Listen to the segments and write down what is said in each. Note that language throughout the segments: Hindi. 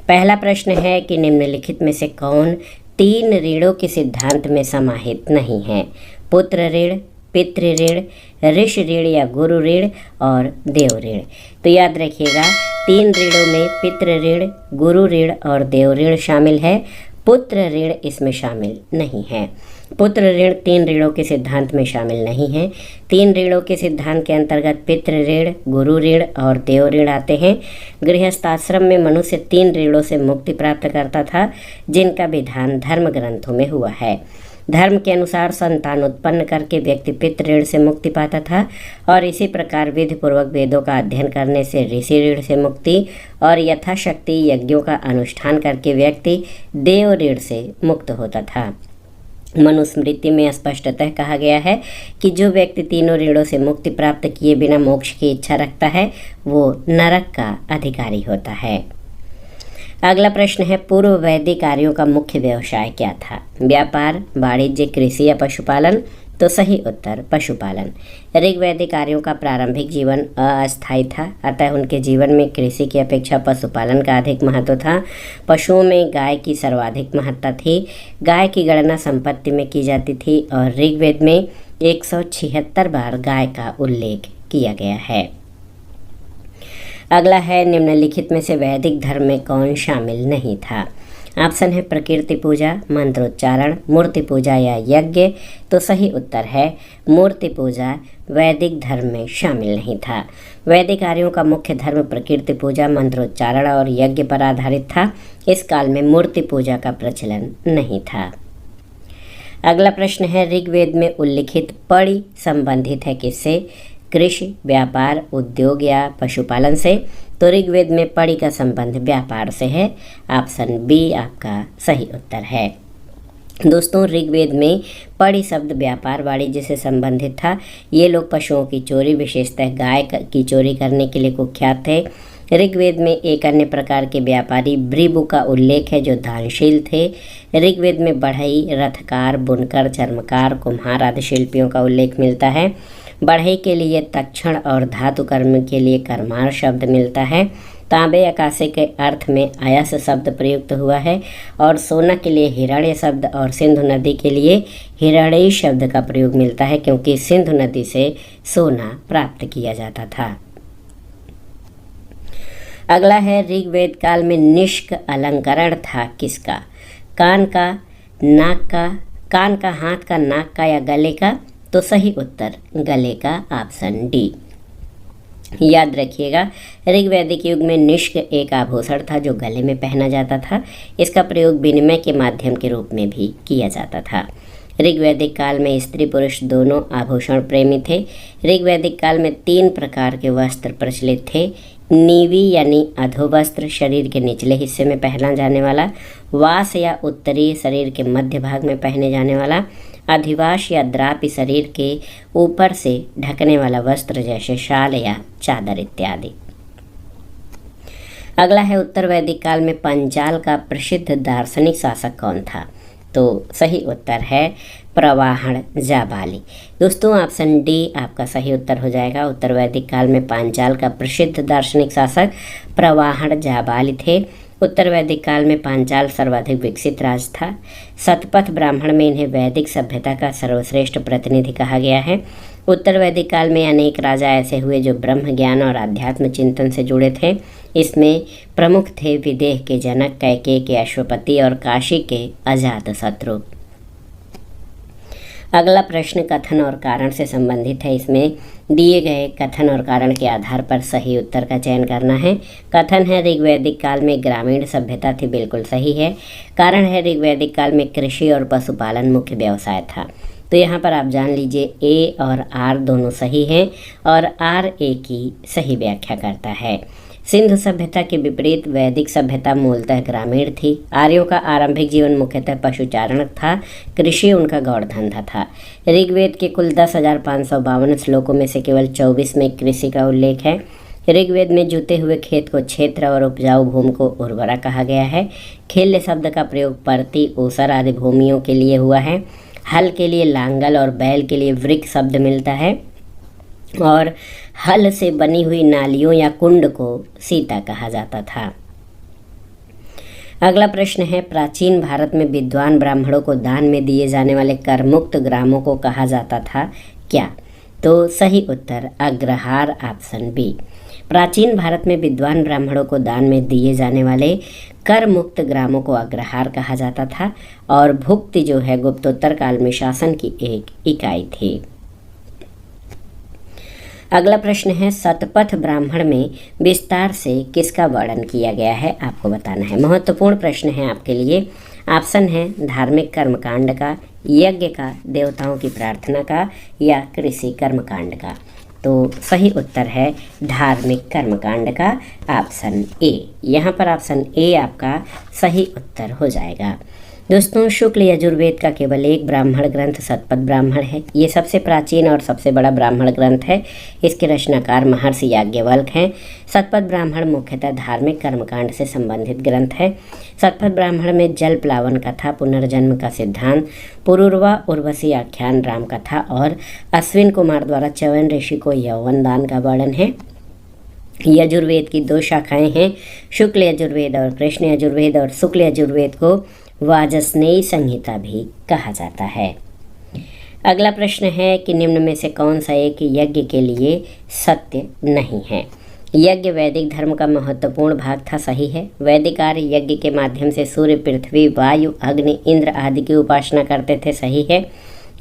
पहला प्रश्न है कि निम्नलिखित में से कौन 3 ऋणों के सिद्धांत में समाहित नहीं है? पुत्र ऋण, पितृ ऋण, ऋषि ऋण या गुरु ऋण और देव ऋण। तो याद रखिएगा, 3 ऋणों में पितृ ऋण, गुरु ऋण और देव ऋण शामिल है। पुत्र ऋण इसमें शामिल नहीं है। पुत्र ऋण 3 ऋणों के सिद्धांत में शामिल नहीं है। 3 ऋणों के सिद्धांत के अंतर्गत पितृ ऋण, गुरु ऋण और देव ऋण आते हैं। गृहस्थाश्रम में मनुष्य 3 ऋणों से मुक्ति प्राप्त करता था, जिनका विधान धर्म ग्रंथों में हुआ है। धर्म के अनुसार संतान उत्पन्न करके व्यक्ति पितृ ऋण से मुक्ति पाता था और इसी प्रकार विधि पूर्वक वेदों का अध्ययन करने से ऋषि ऋण से मुक्ति और यथाशक्ति यज्ञों का अनुष्ठान करके व्यक्ति देव ऋण से मुक्त होता था। मनुस्मृति में स्पष्टतः कहा गया है कि जो व्यक्ति तीनों ऋणों से मुक्ति प्राप्त किए बिना मोक्ष की इच्छा रखता है वो नरक का अधिकारी होता है। अगला प्रश्न है, पूर्व वैदिक आर्यों का मुख्य व्यवसाय क्या था? व्यापार, वाणिज्य, कृषि या पशुपालन? तो सही उत्तर पशुपालन। ऋग्वैदिक आर्यों का प्रारंभिक जीवन अस्थायी था, अतः उनके जीवन में कृषि की अपेक्षा पशुपालन का अधिक महत्व था। पशुओं में गाय की सर्वाधिक महत्ता थी। गाय की गणना संपत्ति में की जाती थी और ऋग्वेद में 176 बार गाय का उल्लेख किया गया है। अगला है, निम्नलिखित में से वैदिक धर्म में कौन शामिल नहीं था? ऑप्शन है प्रकृति पूजा, मंत्रोच्चारण, मूर्ति पूजा या यज्ञ। तो सही उत्तर है मूर्ति पूजा वैदिक धर्म में शामिल नहीं था। वैदिक आर्यों का मुख्य धर्म प्रकृति पूजा, मंत्रोच्चारण और यज्ञ पर आधारित था। इस काल में मूर्ति पूजा का प्रचलन नहीं था। अगला प्रश्न है, ऋग्वेद में उल्लिखित पड़ी संबंधित है किससे? कृषि, व्यापार, उद्योग या पशुपालन से? तो ऋग्वेद में पड़ी का संबंध व्यापार से है। ऑप्शन बी आपका सही उत्तर है। दोस्तों, ऋग्वेद में पड़ी शब्द व्यापार वाणिज्य से संबंधित था। ये लोग पशुओं की चोरी, विशेषतः गाय की चोरी करने के लिए कुख्यात थे। ऋग्वेद में एक अन्य प्रकार के व्यापारी भृगु का उल्लेख है जो दानशील थे। ऋग्वेद में बढ़ई, रथकार, बुनकर, चर्मकार, कुम्हार आदि शिल्पियों का उल्लेख मिलता है। बढ़ई के लिए तक्षण और धातु कर्म के लिए कर्मार शब्द मिलता है। तांबे आकाशे के अर्थ में अयस शब्द प्रयुक्त हुआ है और सोना के लिए हिरण्य शब्द और सिंधु नदी के लिए हिरण्यी शब्द का प्रयोग मिलता है, क्योंकि सिंधु नदी से सोना प्राप्त किया जाता था। अगला है, ऋग्वेद काल में निष्क अलंकरण था किसका? कान का, नाक का, कान का, हाथ का, नाक का या गले का? तो सही उत्तर गले का, ऑप्शन डी। याद रखिएगा, ऋग्वैदिक युग में निष्क एक आभूषण था जो गले में पहना जाता था। इसका प्रयोग विनिमय के माध्यम के रूप में भी किया जाता था। ऋग्वैदिक काल में स्त्री पुरुष दोनों आभूषण प्रेमी थे। ऋग्वैदिक काल में 3 प्रकार के वस्त्र प्रचलित थे। नीवी यानी अधोवस्त्र, शरीर के निचले हिस्से में पहना जाने वाला। वास या उत्तरीय, शरीर के मध्य भाग में पहने जाने वाला। अधिवास या द्रापि, शरीर के ऊपर से ढकने वाला वस्त्र जैसे शाल या चादर इत्यादि। अगला है, उत्तर वैदिक काल में पंचाल का प्रसिद्ध दार्शनिक शासक कौन था? तो सही उत्तर है प्रवाहण जाबाली। दोस्तों, ऑप्शन डी आपका सही उत्तर हो जाएगा। उत्तर वैदिक काल में पांचाल का प्रसिद्ध दार्शनिक शासक प्रवाहण जाबाली थे। उत्तर वैदिक काल में पांचाल सर्वाधिक विकसित राज्य था। शतपथ ब्राह्मण में इन्हें वैदिक सभ्यता का सर्वश्रेष्ठ प्रतिनिधि कहा गया है। उत्तर वैदिक काल में अनेक राजा ऐसे हुए जो ब्रह्म ज्ञान और आध्यात्म चिंतन से जुड़े थे। इसमें प्रमुख थे विदेह के जनक, कैकेयी के अश्वपति और काशी के अजातशत्रु। अगला प्रश्न कथन और कारण से संबंधित है। इसमें दिए गए कथन और कारण के आधार पर सही उत्तर का चयन करना है। कथन है, ऋग्वैदिक काल में ग्रामीण सभ्यता थी, बिल्कुल सही है। कारण है, ऋग्वैदिक काल में कृषि और पशुपालन मुख्य व्यवसाय था। तो यहाँ पर आप जान लीजिए ए और आर दोनों सही हैं और आर ए की सही व्याख्या करता है। सिंधु सभ्यता के विपरीत वैदिक सभ्यता मूलतः ग्रामीण थी। आर्यों का आरंभिक जीवन मुख्यतः पशुचारण था। कृषि उनका गौड़ धंधा था। ऋग्वेद के कुल 10,552 श्लोकों में से केवल 24 में कृषि का उल्लेख है। ऋग्वेद में जुते हुए खेत को क्षेत्र और उपजाऊ भूमि को उर्वरा कहा गया है। खेल्य शब्द का प्रयोग परती, ऊसर आदि भूमियों के लिए हुआ है। हल के लिए लांगल और बैल के लिए वृक शब्द मिलता है और हल से बनी हुई नालियों या कुंड को सीता कहा जाता था। अगला प्रश्न है, प्राचीन भारत में विद्वान ब्राह्मणों को दान में दिए जाने वाले करमुक्त ग्रामों को कहा जाता था क्या? तो सही उत्तर अग्रहार, ऑप्शन बी। प्राचीन भारत में विद्वान ब्राह्मणों को दान में दिए जाने वाले कर मुक्त ग्रामों को अग्रहार कहा जाता था और भुक्ति जो है गुप्तोत्तर काल में शासन की एक इकाई थी। अगला प्रश्न है, शतपथ ब्राह्मण में विस्तार से किसका वर्णन किया गया है, आपको बताना है। महत्वपूर्ण प्रश्न है आपके लिए। ऑप्शन है धार्मिक कर्मकांड का, यज्ञ का, देवताओं की प्रार्थना का या कृषि कर्मकांड का। तो सही उत्तर है धार्मिक कर्मकांड का, ऑप्शन ए। यहाँ पर ऑप्शन ए आपका सही उत्तर हो जाएगा। दोस्तों, शुक्ल यजुर्वेद का केवल एक ब्राह्मण ग्रंथ शतपथ ब्राह्मण है। ये सबसे प्राचीन और सबसे बड़ा ब्राह्मण ग्रंथ है। इसके रचनाकार महर्षि याज्ञवल्क्य हैं। शतपथ ब्राह्मण मुख्यतः धार्मिक कर्मकांड से संबंधित ग्रंथ है। शतपथ ब्राह्मण में जल प्लावन कथा, पुनर्जन्म का सिद्धांत, पुरूरवा उर्वशी आख्यान, राम कथा और अश्विन कुमार द्वारा च्यवन ऋषि को यौवन दान का वर्णन है। यजुर्वेद की 2 शाखाएं हैं, शुक्ल यजुर्वेद और कृष्ण यजुर्वेद, और शुक्ल यजुर्वेद को वाजस्नेयी संहिता भी कहा जाता है। अगला प्रश्न है कि निम्न में से कौन सा एक यज्ञ के लिए सत्य नहीं है। यज्ञ वैदिक धर्म का महत्वपूर्ण भाग था, सही है। वैदिक आर्य यज्ञ के माध्यम से सूर्य, पृथ्वी, वायु, अग्नि, इंद्र आदि की उपासना करते थे, सही है।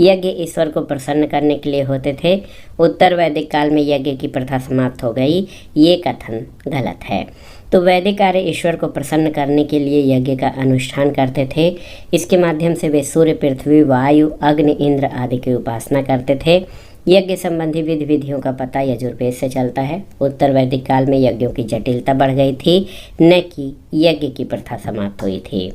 यज्ञ ईश्वर को प्रसन्न करने के लिए होते थे। उत्तर वैदिक काल में यज्ञ की प्रथा समाप्त हो गई, ये कथन गलत है। तो वैदिक आर्य ईश्वर को प्रसन्न करने के लिए यज्ञ का अनुष्ठान करते थे। इसके माध्यम से वे सूर्य, पृथ्वी, वायु, अग्नि, इंद्र आदि की उपासना करते थे। यज्ञ संबंधी विधि विधियों का पता यजुर्वेद से चलता है। उत्तर वैदिक काल में यज्ञों की जटिलता बढ़ गई थी, न कि यज्ञ की प्रथा समाप्त हुई थी।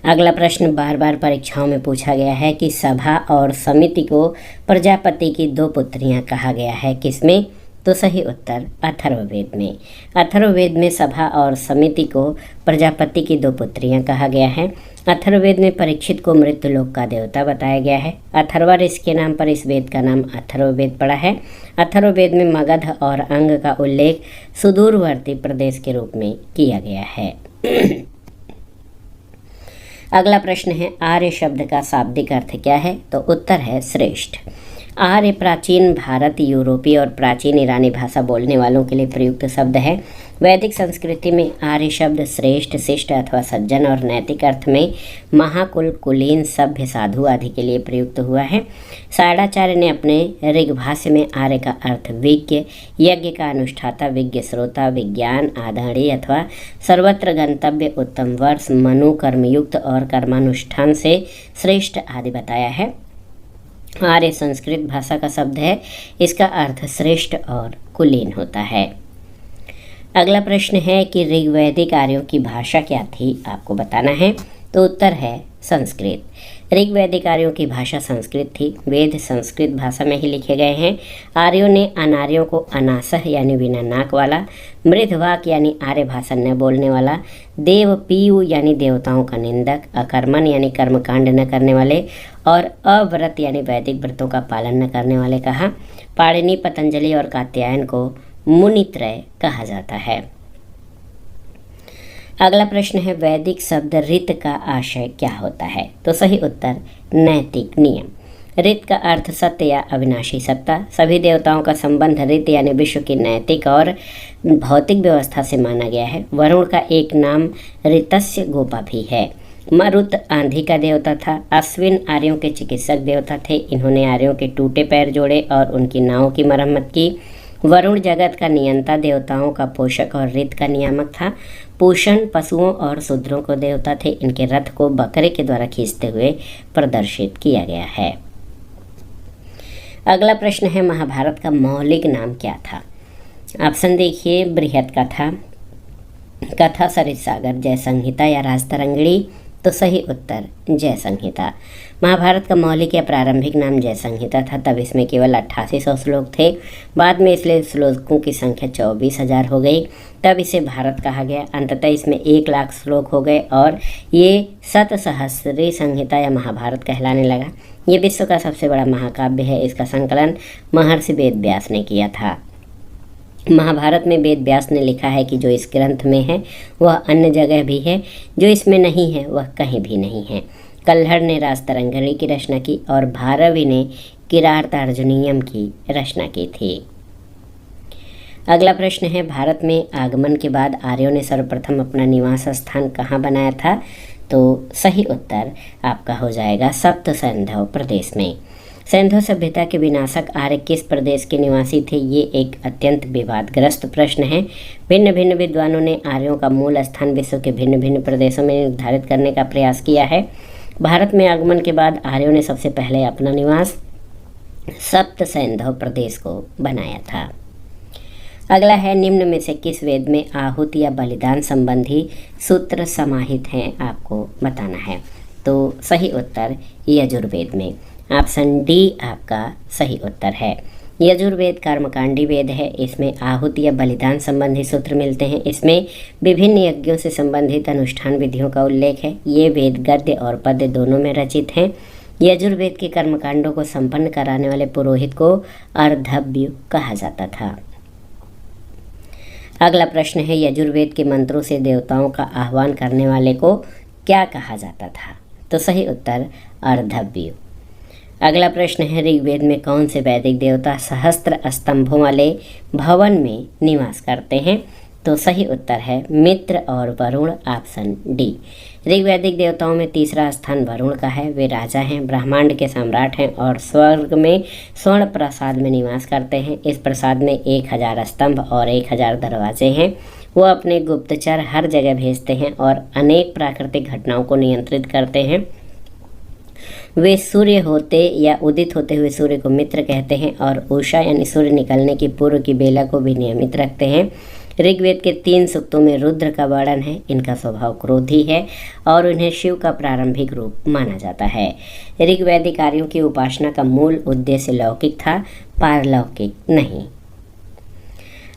अगला प्रश्न बार बार परीक्षाओं में पूछा गया है कि सभा और समिति को प्रजापति की 2 पुत्रियां कहा गया है, किसमें? तो सही उत्तर अथर्ववेद में। अथर्ववेद में सभा और समिति को प्रजापति की 2 पुत्रियां कहा गया है। अथर्ववेद में परीक्षित को मृत्युलोक का देवता बताया गया है। अथर्वा ऋषि के नाम पर इस वेद का नाम अथर्ववेद पड़ा है। अथर्ववेद में मगध और अंग का उल्लेख सुदूरवर्ती प्रदेश के रूप में किया गया है। अगला प्रश्न है, आर्य शब्द का शाब्दिक अर्थ क्या है? तो उत्तर है श्रेष्ठ। आर्य प्राचीन भारत, यूरोपीय और प्राचीन ईरानी भाषा बोलने वालों के लिए प्रयुक्त शब्द है। वैदिक संस्कृति में आर्य शब्द श्रेष्ठ, शिष्ट अथवा सज्जन और नैतिक अर्थ में महाकुल, कुलीन, सभ्य, साधु आदि के लिए प्रयुक्त हुआ है। सायणाचार्य ने अपने ऋग्भाष्य में आर्य का अर्थ विज्ञ, यज्ञ का अनुष्ठाता, विज्ञ श्रोता, विज्ञान, आदरणीय अथवा सर्वत्र गंतव्य, उत्तम वर्ष, मनु, कर्मयुक्त और कर्मानुष्ठान से श्रेष्ठ आदि बताया है। आर्य संस्कृत भाषा का शब्द है, इसका अर्थ श्रेष्ठ और कुलीन होता है। अगला प्रश्न है कि ऋग्वैदिक आर्यों की भाषा क्या थी, आपको बताना है। तो उत्तर है संस्कृत। ऋग्वैदिक आर्यों की भाषा संस्कृत थी। वेद संस्कृत भाषा में ही लिखे गए हैं। आर्यों ने अनार्यों को अनासह यानी बिना नाक वाला, मृदवाक यानी आर्य भाषा न बोलने वाला, देव पीयु यानी देवताओं का निंदक, अकर्मण यानी कर्मकांड न करने वाले और अव्रत यानी वैदिक व्रतों का पालन न करने वाले कहा। पाणिनि, पतंजलि और कात्यायन को मुनित्रय कहा जाता है। अगला प्रश्न है, वैदिक शब्द ऋत का आशय क्या होता है? तो सही उत्तर नैतिक नियम। ऋत का अर्थ सत्य या अविनाशी सत्ता। सभी देवताओं का संबंध ऋत यानी विश्व की नैतिक और भौतिक व्यवस्था से माना गया है। वरुण का एक नाम ऋतस्य गोपा भी है। मरुत आंधी का देवता था। अश्विन आर्यों के चिकित्सक देवता थे। इन्होंने आर्यों के टूटे पैर जोड़े और उनकी नावों की मरम्मत की। वरुण जगत का नियंता, देवताओं का पोषक और ऋत का नियामक था। पूषण पशुओं और शूद्रों को देवता थे। इनके रथ को बकरे के द्वारा खींचते हुए प्रदर्शित किया गया है। अगला प्रश्न है, महाभारत का मौलिक नाम क्या था? ऑप्शन देखिए, बृहत कथा, कथा सरित सागर, जय संहिता या राजतरंगिणी। तो सही उत्तर जय संहिता। महाभारत का मौलिक या प्रारंभिक नाम जय संहिता था। तब इसमें केवल 8800 श्लोक थे। बाद में इसलिए श्लोकों की संख्या 24,000 हो गई। तब इसे भारत कहा गया। अंततः इसमें 1 लाख श्लोक हो गए और ये शतसहस्री संहिता या महाभारत कहलाने लगा। ये विश्व का सबसे बड़ा महाकाव्य है। इसका संकलन महर्षि वेद व्यास ने किया था। महाभारत में वेद व्यास ने लिखा है कि जो इस ग्रंथ में है वह अन्य जगह भी है, जो इसमें नहीं है वह कहीं भी नहीं है। कल्हड़ ने राजतरंगिणी की रचना की और भारवी ने किरातार्जुनीयम की रचना की थी। अगला प्रश्न है, भारत में आगमन के बाद आर्यों ने सर्वप्रथम अपना निवास स्थान कहाँ बनाया था? तो सही उत्तर आपका हो जाएगा सप्त सैंधव प्रदेश में। सैंधव सभ्यता के विनाशक आर्य किस प्रदेश के निवासी थे? ये एक अत्यंत विवादग्रस्त प्रश्न है। भिन्न भिन्न विद्वानों ने आर्यों का मूल स्थान विश्व के भिन्न भिन्न प्रदेशों में निर्धारित करने का प्रयास किया है। भारत में आगमन के बाद आर्यों ने सबसे पहले अपना निवास सप्त सैंधव प्रदेश को बनाया था। अगला है, निम्न में से किस वेद में आहुति या बलिदान संबंधी सूत्र समाहित हैं? आपको बताना है। तो सही उत्तर यजुर्वेद में। ऑप्शन डी आपका सही उत्तर है। यजुर्वेद कर्मकांडी वेद है। इसमें आहुति या बलिदान संबंधी सूत्र मिलते हैं। इसमें विभिन्न यज्ञों से संबंधित अनुष्ठान विधियों का उल्लेख है। ये वेद गद्य और पद्य दोनों में रचित हैं। यजुर्वेद के कर्मकांडों को संपन्न कराने वाले पुरोहित को अर्धव्यु कहा जाता था। अगला प्रश्न है, यजुर्वेद के मंत्रों से देवताओं का आह्वान करने वाले को क्या कहा जाता था? तो सही उत्तर अर्धव्यु। अगला प्रश्न है, ऋग्वेद में कौन से वैदिक देवता सहस्त्र स्तंभों वाले भवन में निवास करते हैं? तो सही उत्तर है मित्र और वरुण, ऑप्शन डी। ऋग्वैदिक देवताओं में तीसरा स्थान वरुण का है। वे राजा हैं, ब्रह्मांड के सम्राट हैं और स्वर्ग में स्वर्ण प्रसाद में निवास करते हैं। इस प्रसाद में 1000 स्तंभ और 1000 दरवाजे हैं। वो अपने गुप्तचर हर जगह भेजते हैं और अनेक प्राकृतिक घटनाओं को नियंत्रित करते हैं। वे सूर्य होते या उदित होते हुए सूर्य को मित्र कहते हैं और उषा यानी सूर्य निकलने की पूर्व की बेला को भी नियमित रखते हैं। ऋग्वेद के 3 सूक्तों में रुद्र का वर्णन है। इनका स्वभाव क्रोधी है और उन्हें शिव का प्रारंभिक रूप माना जाता है। ऋग्वैदिक आर्यों की उपासना का मूल उद्देश्य लौकिक था, पारलौकिक नहीं।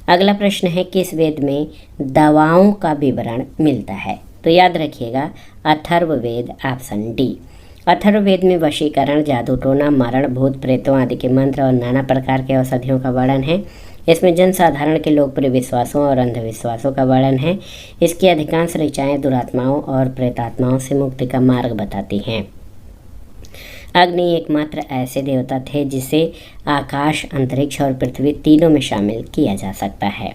अगला प्रश्न है, किस वेद में दवाओं का विवरण मिलता है? तो याद रखिएगा अथर्ववेद, ऑप्शन डी। अथर्ववेद में वशीकरण, जादू टोना, मरण, भूत प्रेतों आदि के मंत्र और नाना प्रकार के औषधियों का वर्णन है। इसमें जनसाधारण के लोकप्रिय विश्वासों और अंधविश्वासों का वर्णन है। इसकी अधिकांश ऋचाएँ दुरात्माओं और प्रेतात्माओं से मुक्ति का मार्ग बताती हैं। अग्नि एकमात्र ऐसे देवता थे जिसे आकाश, अंतरिक्ष और पृथ्वी तीनों में शामिल किया जा सकता है।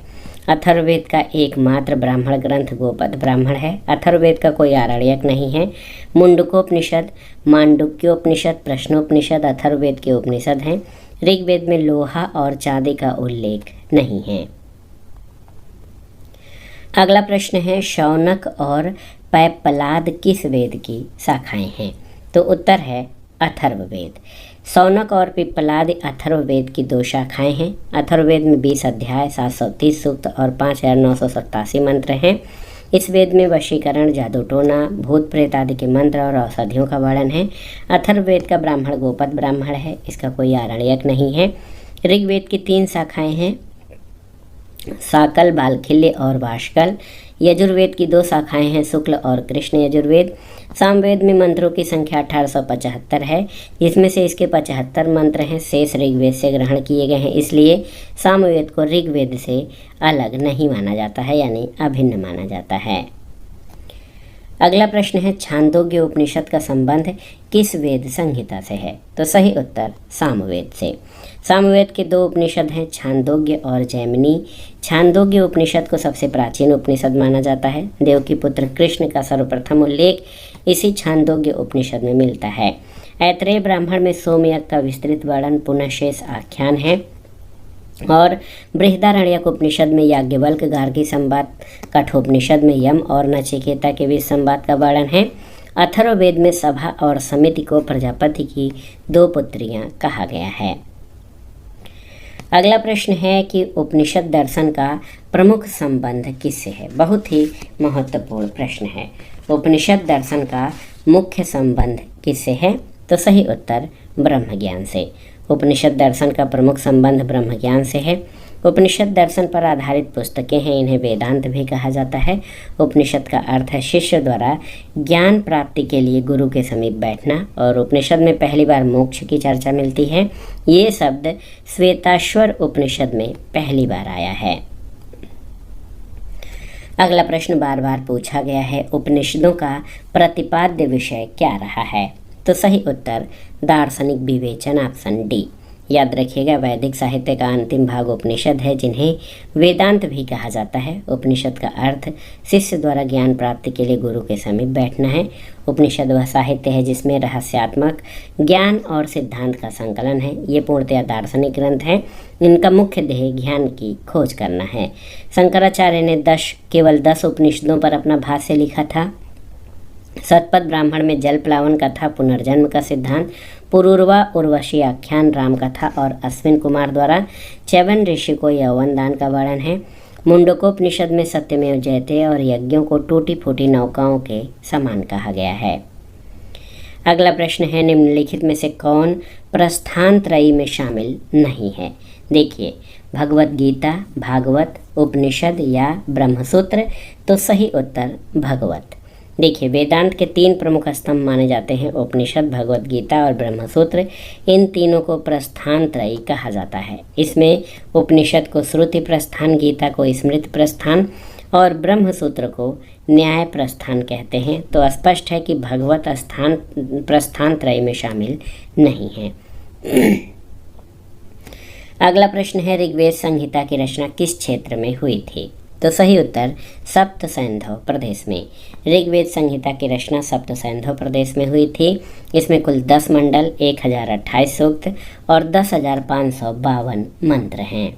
अथर्ववेद का एकमात्र ब्राह्मण ग्रंथ गोपद ब्राह्मण है। अथर्ववेद का कोई आरण्यक नहीं है। मुंडकोपनिषद, मांडुक्योपनिषद, प्रश्नोपनिषद अथर्ववेद के उपनिषद हैं। ऋग्वेद में लोहा और चांदी का उल्लेख नहीं है। अगला प्रश्न है, शौनक और पैपलाद किस वेद की शाखाएं हैं? तो उत्तर है अथर्ववेद। शौनक और पिप्पलाद अथर्ववेद की 2 शाखाएं हैं। अथर्ववेद में 20 अध्याय, 730 सूक्त और 5987 मंत्र हैं। इस वेद में वशीकरण, जादू टोना, भूत प्रेत आदि के मंत्र और औषधियों का वर्णन है। अथर्ववेद का ब्राह्मण गोपद ब्राह्मण है। इसका कोई आरण्यक नहीं है। ऋग्वेद की 3 शाखाएं हैं, साकल, बालखिल्य और वाशकल। यजुर्वेद की 2 शाखाएं हैं, शुक्ल और कृष्ण यजुर्वेद। सामवेद में मंत्रों की संख्या 1875 है, जिसमें से इसके 75 मंत्र हैं शेष ऋग्वेद से ग्रहण किए गए हैं। इसलिए सामवेद को ऋग्वेद से अलग नहीं माना जाता है, यानी अभिन्न माना जाता है। अगला प्रश्न है, छांदोग्य उपनिषद का संबंध किस वेद संहिता से है? तो सही उत्तर सामवेद से। सामवेद के 2 उपनिषद हैं, छांदोग्य और जैमिनी। छांदोग्य उपनिषद को सबसे प्राचीन उपनिषद माना जाता है। देव की पुत्र कृष्ण का सर्वप्रथम उल्लेख इसी छांदोग्य उपनिषद में मिलता है। ऐत्रेय ब्राह्मण में सोमयज्ञ का विस्तृत वर्णन पुनः शेष आख्यान है और बृहदारण्यक उपनिषद में याज्ञवल्क गार्गी संवाद, कठोपनिषद में यम और नचिकेता के बीच संवाद का वर्णन है। अथर्ववेद में सभा और समिति को प्रजापति की 2 पुत्रियां कहा गया है। अगला प्रश्न है कि उपनिषद दर्शन का प्रमुख संबंध किससे है? बहुत ही महत्वपूर्ण प्रश्न है। उपनिषद दर्शन का मुख्य संबंध किससे है? तो सही उत्तर ब्रह्म ज्ञान से। उपनिषद दर्शन का प्रमुख संबंध ब्रह्म ज्ञान से है। उपनिषद दर्शन पर आधारित पुस्तकें हैं, इन्हें वेदांत भी कहा जाता है। उपनिषद का अर्थ है शिष्य द्वारा ज्ञान प्राप्ति के लिए गुरु के समीप बैठना, और उपनिषद में पहली बार मोक्ष की चर्चा मिलती है। ये शब्द श्वेताश्वर उपनिषद में पहली बार आया है। अगला प्रश्न बार बार पूछा गया है, उपनिषदों का प्रतिपाद्य विषय क्या रहा है? तो सही उत्तर दार्शनिक विवेचन, ऑप्शन डी। याद रखिएगा, वैदिक साहित्य का अंतिम भाग उपनिषद है, जिन्हें वेदांत भी कहा जाता है। उपनिषद का अर्थ शिष्य द्वारा ज्ञान प्राप्ति के लिए गुरु के समीप बैठना है। उपनिषद वह साहित्य है जिसमें रहस्यात्मक ज्ञान और सिद्धांत का संकलन है। ये पूर्णतया दार्शनिक ग्रंथ हैं। इनका मुख्य ध्येय ज्ञान की खोज करना है। शंकराचार्य ने केवल 10 उपनिषदों पर अपना भाष्य लिखा था। शतपथ ब्राह्मण में जल प्लावन कथा, पुनर्जन्म का सिद्धांत, पुरूरवा उर्वशी आख्यान, राम कथा और अश्विन कुमार द्वारा च्यवन ऋषि को यौवन दान का वर्णन है। मुंडकोपनिषद में सत्यमेव जयते और यज्ञों को टूटी फूटी नौकाओं के समान कहा गया है। अगला प्रश्न है, निम्नलिखित में से कौन प्रस्थान त्रयी में शामिल नहीं है? देखिए, भगवत गीता, भागवत, उपनिषद या ब्रह्मसूत्र। तो सही उत्तर भगवत। देखिए, वेदांत के 3 प्रमुख स्तंभ माने जाते हैं, उपनिषद, भगवत गीता और ब्रह्मसूत्र। इन तीनों को प्रस्थान त्रयी कहा जाता है। इसमें उपनिषद को श्रुति प्रस्थान, गीता को स्मृति प्रस्थान और ब्रह्मसूत्र को न्याय प्रस्थान कहते हैं। तो स्पष्ट है कि भगवत प्रस्थान त्रयी में शामिल नहीं है। अगला प्रश्न है, ऋग्वेद संहिता की रचना किस क्षेत्र में हुई थी? तो सही उत्तर सप्त सैंधव प्रदेश में। ऋग्वेद संहिता की रचना सप्त सैंधव प्रदेश में हुई थी। इसमें कुल 10 मंडल, 1028 सूक्त और 10,552 मंत्र हैं।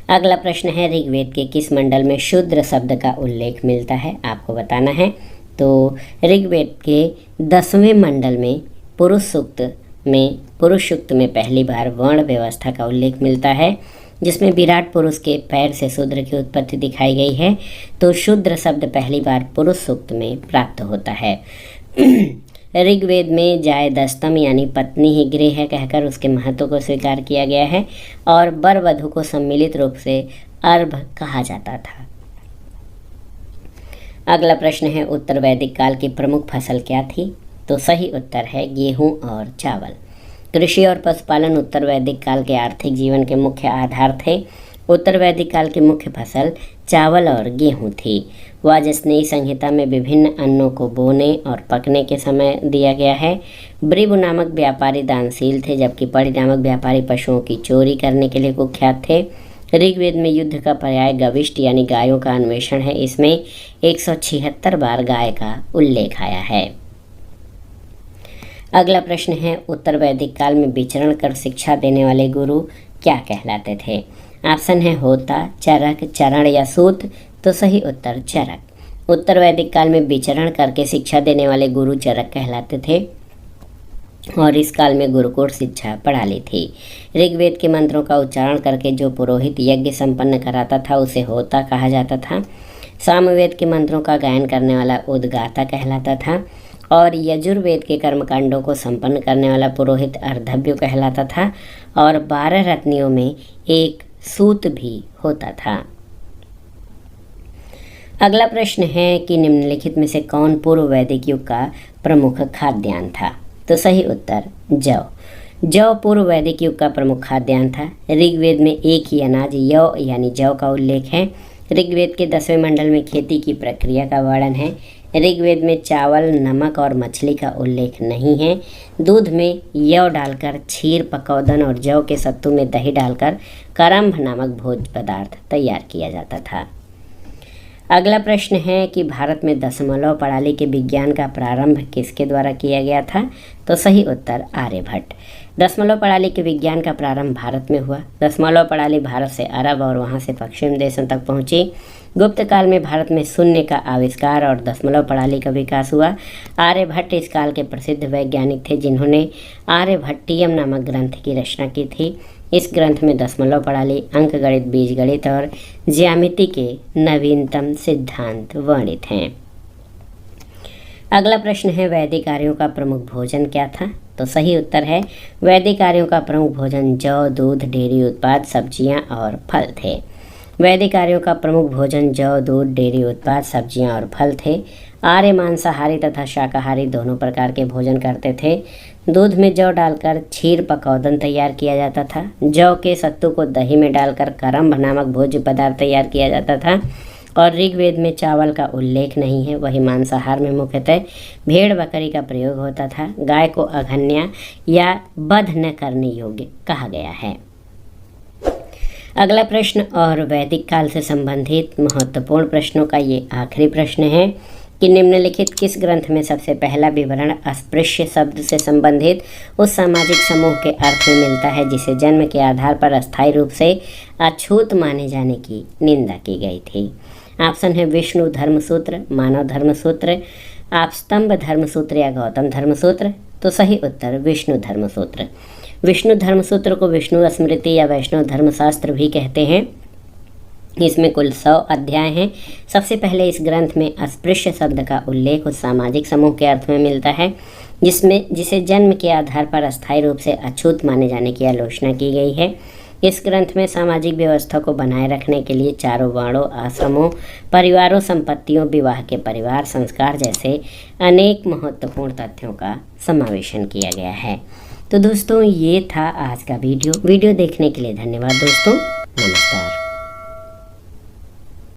अगला प्रश्न है, ऋग्वेद के किस मंडल में शूद्र शब्द का उल्लेख मिलता है? आपको बताना है। तो ऋग्वेद के 10वें मंडल में पुरुष सूक्त में पहली बार वर्ण व्यवस्था का उल्लेख मिलता है, जिसमें विराट पुरुष के पैर से शूद्र की उत्पत्ति दिखाई गई है। तो शूद्र शब्द पहली बार पुरुष सूक्त में प्राप्त होता है। ऋग्वेद में जायदस्तम यानी पत्नी ही गृह है कहकर उसके महत्व को स्वीकार किया गया है, और वर वधु को सम्मिलित रूप से अर्भ कहा जाता था। अगला प्रश्न है, उत्तर वैदिक काल की प्रमुख फसल क्या थी? तो सही उत्तर है गेहूं और चावल। कृषि और पशुपालन उत्तर वैदिक काल के आर्थिक जीवन के मुख्य आधार थे। उत्तर वैदिक काल की मुख्य फसल चावल और गेहूं थी। वाजस्नेयी संहिता में विभिन्न अन्नों को बोने और पकने के समय दिया गया है। ब्रिबु नामक व्यापारी दानशील थे, जबकि पड़ी नामक व्यापारी पशुओं की चोरी करने के लिए कुख्यात थे। ऋग्वेद में युद्ध का पर्याय गविष्ट यानी गायों का अन्वेषण है। इसमें 176 बार गाय का उल्लेख आया है। अगला प्रश्न है, उत्तर वैदिक काल में विचरण कर शिक्षा देने वाले गुरु क्या कहलाते थे? ऑप्शन है होता, चरक, चरण या सूत। तो सही उत्तर चरक। उत्तर वैदिक काल में विचरण करके शिक्षा देने वाले गुरु चरक कहलाते थे, और इस काल में गुरुकुल शिक्षा प्रणाली थी। ऋग्वेद के मंत्रों का उच्चारण करके जो पुरोहित यज्ञ संपन्न कराता था उसे होता कहा जाता था। सामवेद के मंत्रों का गायन करने वाला उद्गाता कहलाता था, और यजुर्वेद के कर्मकांडों को संपन्न करने वाला पुरोहित अर्धव्य कहलाता था, और 12 रत्नियों में एक सूत भी होता था। अगला प्रश्न है कि निम्नलिखित में से कौन पूर्व वैदिक युग का प्रमुख खाद्यान्न था? तो सही उत्तर जौ। जौ पूर्व वैदिक युग का प्रमुख खाद्यान्न था। ऋग्वेद में एक ही अनाज यौ यानी जौ का उल्लेख है। ऋग्वेद के 10वें मंडल में खेती की प्रक्रिया का वर्णन है। ऋग्वेद में चावल, नमक और मछली का उल्लेख नहीं है। दूध में यौ डालकर क्षीर, पकौदन और जौ के सत्तू में दही डालकर करम्भ नामक भोज्य पदार्थ तैयार किया जाता था। अगला प्रश्न है कि भारत में दशमलव प्रणाली के विज्ञान का प्रारंभ किसके द्वारा किया गया था? तो सही उत्तर आर्यभट्ट। दशमलव प्रणाली के विज्ञान का प्रारंभ भारत में हुआ। दशमलव प्रणाली भारत से अरब और वहां से पश्चिम देशों तक पहुंची। गुप्त काल में भारत में शून्य का आविष्कार और दशमलव प्रणाली का विकास हुआ। आर्यभट्ट इस काल के प्रसिद्ध वैज्ञानिक थे, जिन्होंने आर्यभट्टियम नामक ग्रंथ की रचना की थी। इस ग्रंथ में दशमलव प्रणाली, अंकगणित, बीजगणित और ज्यामिति के नवीनतम सिद्धांत वर्णित हैं। अगला प्रश्न है, वैदिक आर्यों का प्रमुख भोजन क्या था? तो तो सही उत्तर है वैदिक आर्यों का प्रमुख भोजन जौ, दूध, डेयरी उत्पाद, सब्जियां और फल थे। वैदिक आर्यों का प्रमुख भोजन जौ, दूध, डेयरी उत्पाद, सब्जियां और फल थे। आर्य मांसाहारी तथा शाकाहारी दोनों प्रकार के भोजन करते थे। दूध में जौ डालकर क्षीर पकौदन तैयार किया जाता था। जौ के सत्तू को दही में डालकर करम्भ नामक भोज्य पदार्थ तैयार किया जाता था। और ऋग्वेद में चावल का उल्लेख नहीं है। वही मांसाहार में मुख्यतः भेड़ बकरी का प्रयोग होता था। गाय को अघन्या या वध न करने योग्य कहा गया है। अगला प्रश्न और वैदिक काल से संबंधित महत्वपूर्ण प्रश्नों का ये आखिरी प्रश्न है कि निम्नलिखित किस ग्रंथ में सबसे पहला विवरण अस्पृश्य शब्द से संबंधित उस सामाजिक समूह के अर्थ में मिलता है जिसे जन्म के आधार पर अस्थायी रूप से अछूत माने जाने की निंदा की गई थी। ऑप्शन है विष्णु धर्मसूत्र, मानव धर्मसूत्र, आपस्तंभ धर्मसूत्र या गौतम धर्मसूत्र। तो सही उत्तर विष्णु धर्मसूत्र। विष्णु धर्मसूत्र को विष्णु स्मृति या वैष्णव धर्मशास्त्र भी कहते हैं। इसमें कुल 100 अध्याय हैं। सबसे पहले इस ग्रंथ में अस्पृश्य शब्द का उल्लेख उस सामाजिक समूह के अर्थ में मिलता है जिसे जन्म के आधार पर अस्थायी रूप से अछूत माने जाने की आलोचना की गई है। इस ग्रंथ में सामाजिक व्यवस्था को बनाए रखने के लिए चारों वर्णों, आश्रमों, परिवारों, संपत्तियों, विवाह के परिवार संस्कार जैसे अनेक महत्वपूर्ण तथ्यों का समावेशन किया गया है। तो दोस्तों ये था आज का वीडियो देखने के लिए धन्यवाद दोस्तों। नमस्कार।